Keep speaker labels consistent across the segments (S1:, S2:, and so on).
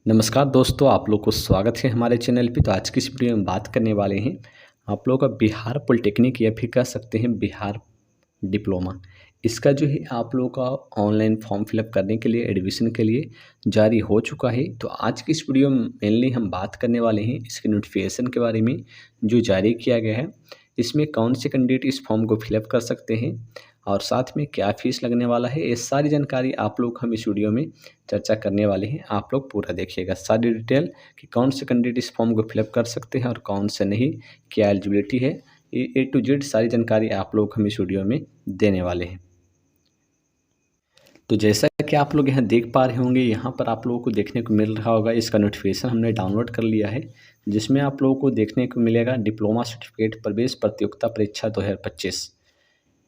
S1: नमस्कार दोस्तों, आप लोग को स्वागत है हमारे चैनल पे। तो आज की इस वीडियो में बात करने वाले हैं आप लोगों का बिहार पॉलिटेक्निक या फिर कह सकते हैं बिहार डिप्लोमा। इसका जो है आप लोगों का ऑनलाइन फॉर्म फिलअप करने के लिए एडमिशन के लिए जारी हो चुका है। तो आज की इस वीडियो में मेनली हम बात करने वाले हैं इसके नोटिफिकेशन के बारे में जो जारी किया गया है। इसमें कौन से कैंडिडेट इस फॉर्म को फिलअप कर सकते हैं और साथ में क्या फ़ीस लगने वाला है, ये सारी जानकारी आप लोग हम इस वीडियो में चर्चा करने वाले हैं। आप लोग पूरा देखिएगा सारी डिटेल कि कौन से कैंडिडेट इस फॉर्म को फिलअप कर सकते हैं और कौन से नहीं, क्या एलिजिबिलिटी है, ये ए टू जेड सारी जानकारी आप लोग हम इस वीडियो में देने वाले हैं। तो जैसा कि आप लोग यहाँ देख पा रहे होंगे, यहाँ पर आप लोगों को देखने को मिल रहा होगा इसका नोटिफिकेशन हमने डाउनलोड कर लिया है, जिसमें आप लोगों को देखने को मिलेगा डिप्लोमा सर्टिफिकेट प्रवेश प्रतियोगिता परीक्षा 2025।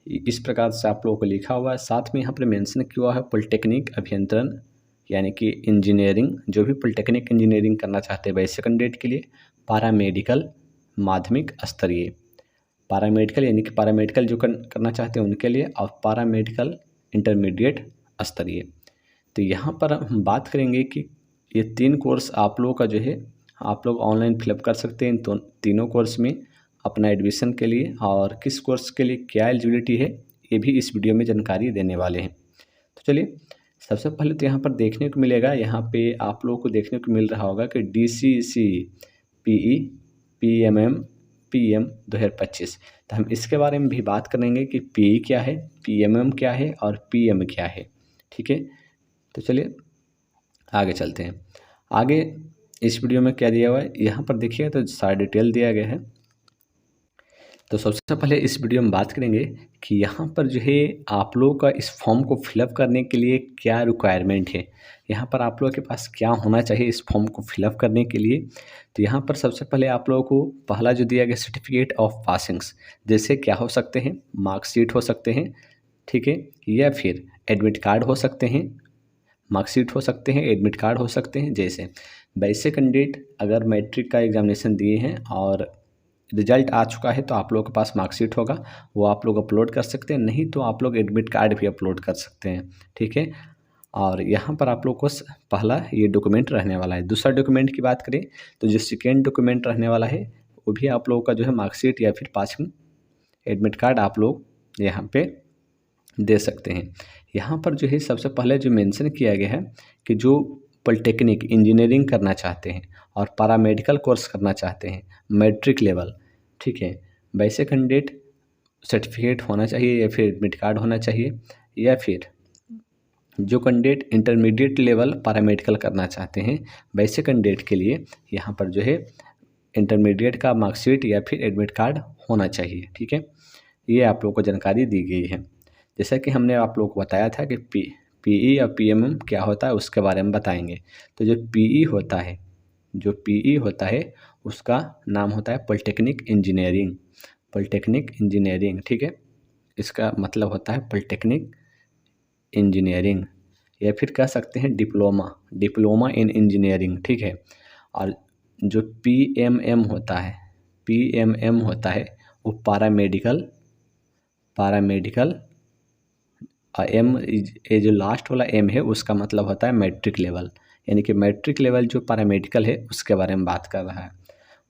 S1: इस प्रकार से आप लोगों को लिखा हुआ है। साथ में यहाँ पर मेंशन किया हुआ है पॉलिटेक्निक अभियंत्रण यानी कि इंजीनियरिंग, जो भी पॉलिटेक्निक इंजीनियरिंग करना चाहते हैं वैसे कैंडिडेट के लिए पैरामेडिकल माध्यमिक स्तरीय, पैरामेडिकल यानी कि पैरामेडिकल जो करना चाहते हैं उनके लिए, और पैरामेडिकल इंटरमीडिएट स्तरीय। तो यहाँ पर हम बात करेंगे कि ये 3 कोर्स आप लोगों का जो है आप लोग ऑनलाइन फिलअप कर सकते हैं इन तीनों कोर्स में अपना एडमिशन के लिए, और किस कोर्स के लिए क्या एलिजिबिलिटी है ये भी इस वीडियो में जानकारी देने वाले हैं। तो चलिए, सबसे पहले तो यहाँ पर देखने को मिलेगा, यहाँ पे आप लोगों को देखने को मिल रहा होगा कि DCC PE PMM PM 2025। तो हम इसके बारे में भी बात करेंगे कि PE क्या है, PMM क्या है और PM क्या है। ठीक है, तो चलिए आगे चलते हैं। आगे इस वीडियो में क्या दिया हुआ है यहाँ पर देखिएगा, तो सारा डिटेल दिया गया है। तो सबसे पहले इस वीडियो में बात करेंगे कि यहाँ पर जो है आप लोगों का इस फॉर्म को फिलअप करने के लिए क्या रिक्वायरमेंट है, यहाँ पर आप लोगों के पास क्या होना चाहिए इस फॉर्म को फिलअप करने के लिए। तो यहाँ पर सबसे पहले आप लोगों को पहला जो दिया गया सर्टिफिकेट ऑफ पासिंग्स, जैसे क्या हो सकते हैं, मार्कशीट हो सकते हैं, ठीक है, या फिर एडमिट कार्ड हो सकते हैं, मार्कशीट हो सकते हैं, एडमिट कार्ड हो सकते हैं। जैसे वैसे कैंडिडेट अगर मैट्रिक का एग्जामिनेशन दिए हैं और रिजल्ट आ चुका है तो आप लोगों के पास मार्कशीट होगा, वो आप लोग अपलोड कर सकते हैं, नहीं तो आप लोग एडमिट कार्ड भी अपलोड कर सकते हैं। ठीक है, और यहाँ पर आप लोग को पहला ये डॉक्यूमेंट रहने वाला है। दूसरा डॉक्यूमेंट की बात करें तो जो सेकेंड डॉक्यूमेंट रहने वाला है वो भी आप लोगों का जो है मार्कशीट या फिर पासिंग एडमिट कार्ड आप लोग यहाँ पे दे सकते हैं। यहाँ पर जो है सबसे पहले जो मेंशन किया गया है कि जो पॉलिटेक्निक इंजीनियरिंग करना चाहते हैं और पैरामेडिकल कोर्स करना चाहते हैं मैट्रिक लेवल, ठीक है, वैसे कैंडिडेट सर्टिफिकेट होना चाहिए या फिर एडमिट कार्ड होना चाहिए, या फिर जो कैंडिडेट इंटरमीडिएट लेवल पैरामेडिकल करना चाहते हैं वैसे कैंडिडेट के लिए यहाँ पर जो है इंटरमीडिएट का मार्कशीट या फिर एडमिट कार्ड होना चाहिए। ठीक है, ये आप लोगों को जानकारी दी गई है। जैसा कि हमने आप लोगों को बताया था कि PE और PMM क्या होता है उसके बारे में बताएंगे। तो जो PE होता है, जो PE होता है उसका नाम होता है पॉलिटेक्निक इंजीनियरिंग, पॉलिटेक्निक इंजीनियरिंग, ठीक है, इसका मतलब होता है पॉलिटेक्निक इंजीनियरिंग, या फिर कह सकते हैं डिप्लोमा, डिप्लोमा इन इंजीनियरिंग। ठीक है, और जो PMM होता है, PMM होता है वो पैरामेडिकल, पैरामेडिकल एम, ये जो लास्ट वाला M है उसका मतलब होता है मैट्रिक लेवल, यानी कि मैट्रिक लेवल जो पैरामेडिकल है उसके बारे में बात कर रहा है।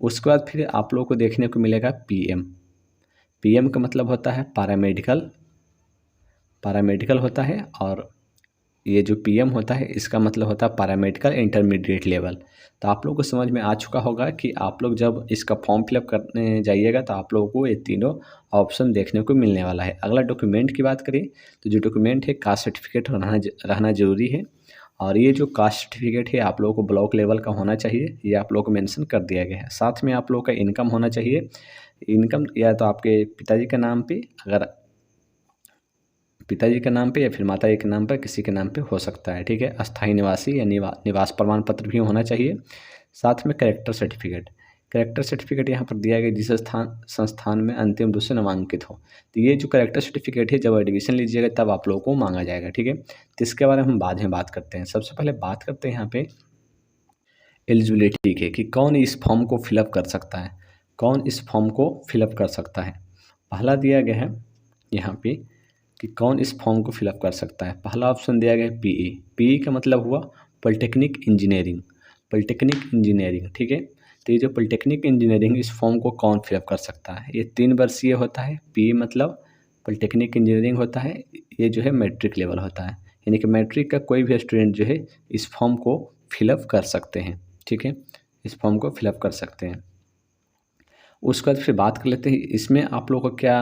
S1: उसके बाद फिर आप लोगों को देखने को मिलेगा PM, PM का मतलब होता है पैरामेडिकल, पैरामेडिकल होता है, और ये जो PM होता है इसका मतलब होता है पैरामेडिकल इंटरमीडिएट लेवल। तो आप लोगों को समझ में आ चुका होगा कि आप लोग जब इसका फॉर्म फिलअप करने जाइएगा तो आप लोगों को ये तीनों ऑप्शन देखने को मिलने वाला है। अगला डॉक्यूमेंट की बात करें तो जो डॉक्यूमेंट है कास्ट सर्टिफिकेट रहना जरूरी है, और ये जो कास्ट सर्टिफिकेट है आप लोगों को ब्लॉक लेवल का होना चाहिए, ये आप लोगों को मेंशन कर दिया गया है। साथ में आप लोगों का इनकम होना चाहिए, इनकम या तो आपके पिताजी के नाम पे, अगर पिताजी के नाम पे या फिर माताजी के नाम पर, किसी के नाम पे हो सकता है। ठीक है, अस्थायी निवासी या निवास प्रमाण पत्र भी होना चाहिए। साथ में कैरेक्टर सर्टिफिकेट, कैरेक्टर सर्टिफिकेट यहाँ पर दिया गया जिस संस्थान में अंतिम रूप से नामांकित हो। तो ये जो कैरेक्टर सर्टिफिकेट है जब एडमिशन लीजिएगा तब आप लोगों को मांगा जाएगा। ठीक है, तो इसके बारे में हम बाद में बात करते हैं। सबसे पहले बात करते हैं यहाँ पे एलिजिबिलिटी के कि कौन इस फॉर्म को फिलअप कर सकता है, कौन इस फॉर्म को फिलअप कर सकता है। पहला दिया गया है यहाँ पे कि कौन इस फॉर्म को फिलअप कर सकता है। पहला ऑप्शन दिया गया है PE, PE का मतलब हुआ पॉलिटेक्निक इंजीनियरिंग, पॉलिटेक्निक इंजीनियरिंग, ठीक है। तो ये जो पॉलिटेक्निक इंजीनियरिंग, इस फॉर्म को कौन फिलअप कर सकता है? ये 3 वर्षीय होता है। पी मतलब पॉलिटेक्निक इंजीनियरिंग होता है, ये जो है मैट्रिक लेवल होता है, यानी कि मैट्रिक का कोई भी स्टूडेंट जो है इस फॉर्म को फिलअप कर सकते हैं, ठीक है। इस फॉर्म को फिलअप कर सकते हैं। उसके बाद फिर बात कर लेते हैं इसमें आप लोगों को क्या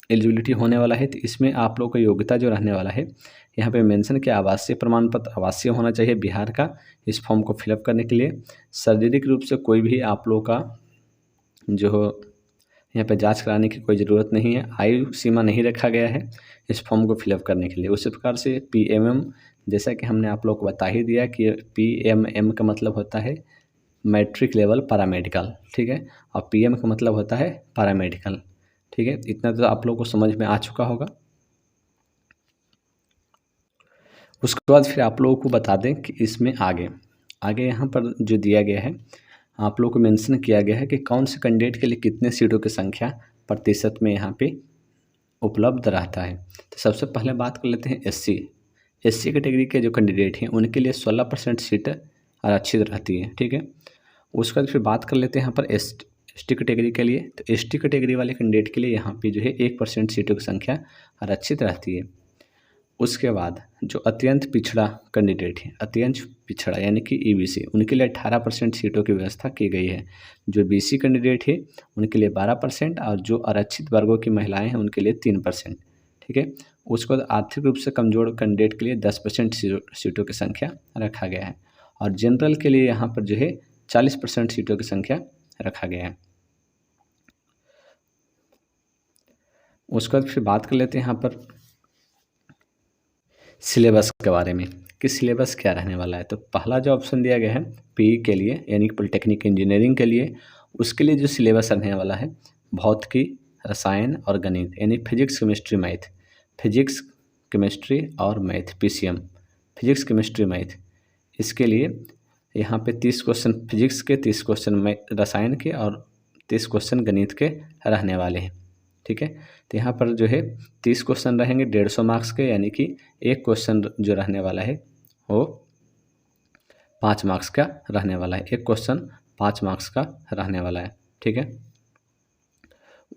S1: एलिजिबिलिटी होने वाला है। तो इसमें आप लोगों को योग्यता जो रहने वाला है, यहाँ पे मेंशन किया आवासीय प्रमाण पत्र आवासीय होना चाहिए बिहार का, इस फॉर्म को फिलअप करने के लिए। शारीरिक रूप से कोई भी आप लोगों का जो यहाँ पे जांच कराने की कोई ज़रूरत नहीं है, आयु सीमा नहीं रखा गया है इस फॉर्म को फिलअप करने के लिए। उसी प्रकार से पीएमएम, जैसा कि हमने आप लोग को बता ही दिया कि पीएमएम का मतलब होता है मैट्रिक लेवल पैरामेडिकल, ठीक है, और पीएम का मतलब होता है पैरामेडिकल, ठीक है। इतना तो आप लोग को समझ में आ चुका होगा। उसके बाद फिर आप लोगों को बता दें कि इसमें आगे यहाँ पर जो दिया गया है, आप लोगों को मेंशन किया गया है कि कौन से कैंडिडेट के लिए कितने सीटों की संख्या प्रतिशत में यहाँ पे उपलब्ध रहता है। तो सबसे पहले बात कर लेते हैं एससी कैटेगरी के जो कैंडिडेट हैं उनके लिए 16% सीट आरक्षित रहती है, ठीक है। उसके बाद फिर बात कर लेते हैं यहाँ पर एसटी कैटेगरी के लिए। तो एसटी कैटेगरी वाले कैंडिडेट के लिए यहाँ पे जो है 1% सीटों की संख्या आरक्षित रहती है। उसके बाद जो अत्यंत पिछड़ा कैंडिडेट है, अत्यंत पिछड़ा यानी कि ईबीसी, उनके लिए 18% सीटों की व्यवस्था की गई है। जो बीसी कैंडिडेट है उनके लिए 12% और जो आरक्षित वर्गों की महिलाएं हैं उनके लिए 3%, ठीक है। उसके बाद आर्थिक रूप से कमजोर कैंडिडेट के लिए 10% सीटों की संख्या रखा गया है और जनरल के लिए यहाँ पर जो है 40% सीटों की संख्या रखा गया है। उसके बाद फिर बात कर लेते हैं यहाँ पर सिलेबस के बारे में कि सिलेबस क्या रहने वाला है। तो पहला जो ऑप्शन दिया गया है पीई के लिए यानी कि पॉलिटेक्निक इंजीनियरिंग के लिए, उसके लिए जो सिलेबस रहने वाला है भौतिकी, रसायन और गणित यानी physics chemistry math, physics chemistry और math PCM, physics chemistry math. इसके लिए यहाँ पे 30 क्वेश्चन फिजिक्स के, 30 क्वेश्चन रसायन के और 30 क्वेश्चन गणित के रहने वाले हैं, ठीक है। तो यहाँ पर जो है 30 क्वेश्चन रहेंगे 150 मार्क्स के, यानी कि एक क्वेश्चन जो रहने वाला है वो 5 मार्क्स का रहने वाला है, एक क्वेश्चन 5 मार्क्स का रहने वाला है, ठीक है।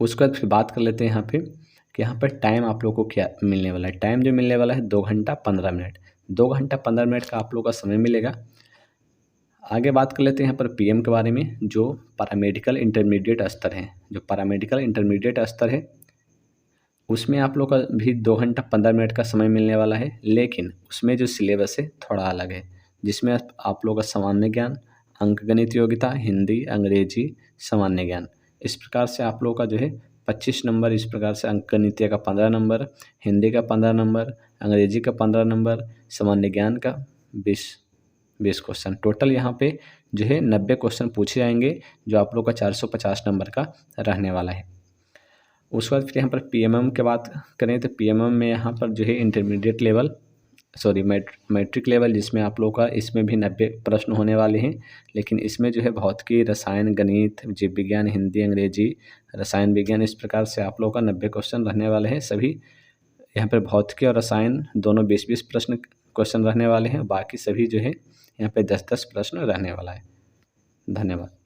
S1: उसके बाद फिर बात कर लेते हैं यहाँ पे कि यहाँ पर टाइम आप लोग को क्या मिलने वाला है। टाइम जो मिलने वाला है 2 घंटा 15 मिनट, 2 घंटा 15 मिनट का आप लोग का समय मिलेगा। आगे बात कर लेते हैं यहाँ पर पीएम के बारे में। जो पैरामेडिकल इंटरमीडिएट स्तर है, जो पैरामेडिकल इंटरमीडिएट स्तर है उसमें आप लोग का भी 2 घंटा 15 मिनट का समय मिलने वाला है, लेकिन उसमें जो सिलेबस है थोड़ा अलग है, जिसमें आप लोग का सामान्य ज्ञान, अंकगणित योग्यता, हिंदी, अंग्रेजी, सामान्य ज्ञान, इस प्रकार से आप लोग का जो है 25 नंबर, इस प्रकार से अंकगणितीय का 15 नंबर, हिंदी का 15 नंबर, अंग्रेजी का 15 नंबर, सामान्य ज्ञान का 20 क्वेश्चन, टोटल यहाँ पे जो है 90 क्वेश्चन पूछे जाएंगे, जो आप लोग का 450 नंबर का रहने वाला है। उसके बाद फिर यहाँ पर पीएमएम की बात करें तो पीएमएम में यहाँ पर जो है intermediate level, sorry matric level, जिसमें आप लोग का इसमें भी 90 प्रश्न होने वाले हैं, लेकिन इसमें जो है भौतिकी, रसायन, गणित, जीव विज्ञान, हिंदी, अंग्रेजी, रसायन विज्ञान, इस प्रकार से आप लोग का 90 क्वेश्चन रहने वाले हैं। सभी यहाँ पर भौतिकी और रसायन दोनों 20-20 क्वेश्चन रहने वाले हैं, बाकी सभी जो है यहाँ पे 10-10 प्रश्न रहने वाला है। धन्यवाद।